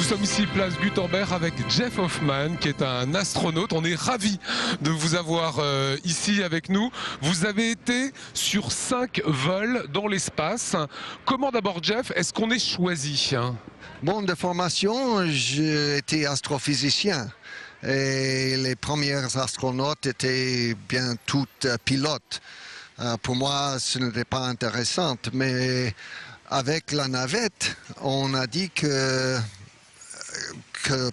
Nous sommes ici place Gutenberg avec Jeff Hoffman qui est un astronaute. On est ravis de vous avoir ici avec nous. Vous avez été sur 5 vols dans l'espace. Comment d'abord Jeff, est-ce qu'on est choisi? Bon, de formation, j'ai été astrophysicien. Et les premiers astronautes étaient bien toutes pilotes. Pour moi, ce n'était pas intéressant, mais avec la navette, on a dit que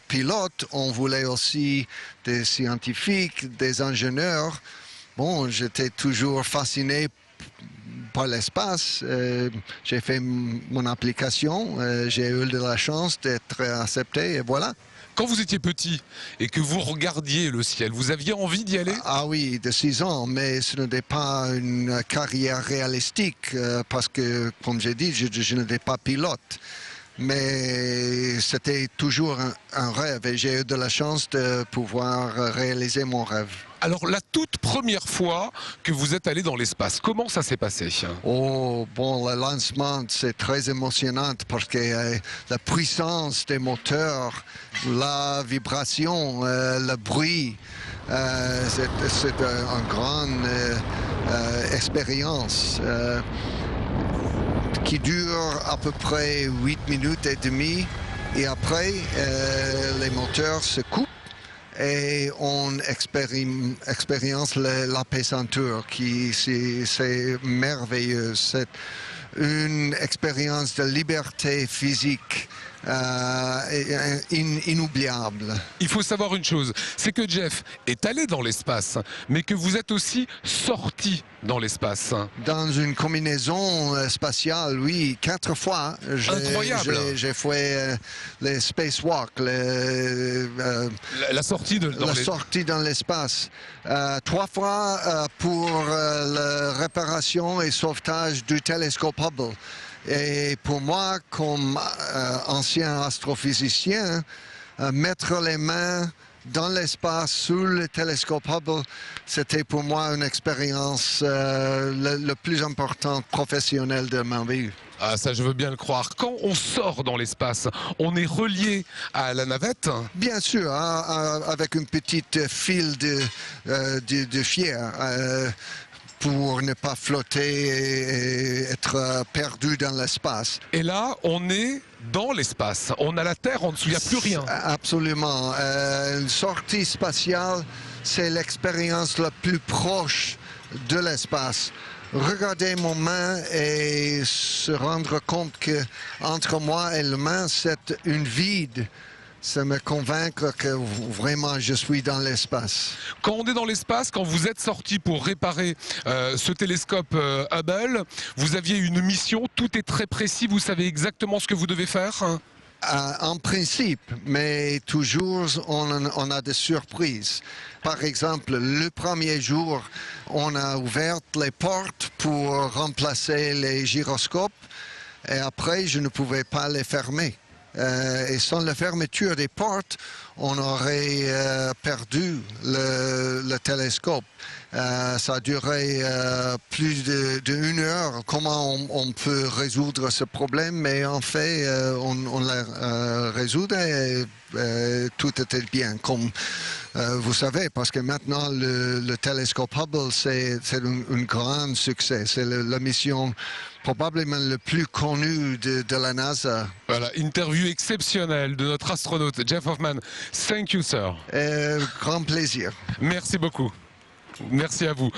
pilote, on voulait aussi des scientifiques, des ingénieurs. Bon, j'étais toujours fasciné par l'espace. J'ai fait mon application, j'ai eu de la chance d'être accepté et voilà. Quand vous étiez petit et que vous regardiez le ciel, vous aviez envie d'y aller? Ah oui, de 6 ans, mais ce n'était pas une carrière réalistique parce que, comme j'ai dit, je n'étais pas pilote. Mais c'était toujours un rêve et j'ai eu de la chance de pouvoir réaliser mon rêve. Alors la toute première fois que vous êtes allé dans l'espace, comment ça s'est passé? Oh, bon, le lancement, c'est très émotionnant parce que la puissance des moteurs, la vibration, le bruit, c'est une grande expérience. Qui dure à peu près 8 minutes et demie et après les moteurs se coupent et on expérience l'apaisanteur qui c'est merveilleux. C'est une expérience de liberté physique inoubliable. Il faut savoir une chose, c'est que Jeff est allé dans l'espace, mais que vous êtes aussi sorti dans l'espace. Dans une combinaison spatiale, oui, 4 fois. Incroyable. J'ai fait les spacewalks, La sortie sortie dans l'espace. 3 fois pour la réparation et sauvetage du télescope Hubble. Et pour moi, comme ancien astrophysicien, mettre les mains dans l'espace sous le télescope Hubble, c'était pour moi une expérience le plus importante professionnelle de ma vie. Ah, ça, je veux bien le croire. Quand on sort dans l'espace, on est relié à la navette? Bien sûr, avec une petite file de fier. Pour ne pas flotter et être perdu dans l'espace. Et là, on est dans l'espace. On a la Terre en dessous, il n'y a plus rien. Absolument. Une sortie spatiale, c'est l'expérience la plus proche de l'espace. Regarder mon main et se rendre compte que entre moi et le main, c'est une vide. Ça me convainc que vraiment je suis dans l'espace. Quand on est dans l'espace, quand vous êtes sorti pour réparer ce télescope Hubble, vous aviez une mission, tout est très précis, vous savez exactement ce que vous devez faire? En principe, mais toujours on a des surprises. Par exemple, le premier jour, on a ouvert les portes pour remplacer les gyroscopes et après je ne pouvais pas les fermer. Et sans la fermeture des portes, on aurait perdu le télescope. Ça a duré plus d'1 heure. Comment on peut résoudre ce problème? Mais en fait, on l'a résolu et tout était bien. Comme vous savez, parce que maintenant le télescope Hubble, c'est un grand succès. C'est la mission probablement le plus connue de la NASA. Voilà, interview exceptionnelle de notre astronaute Jeff Hoffman. Thank you, sir. Grand plaisir. Merci beaucoup. Merci à vous.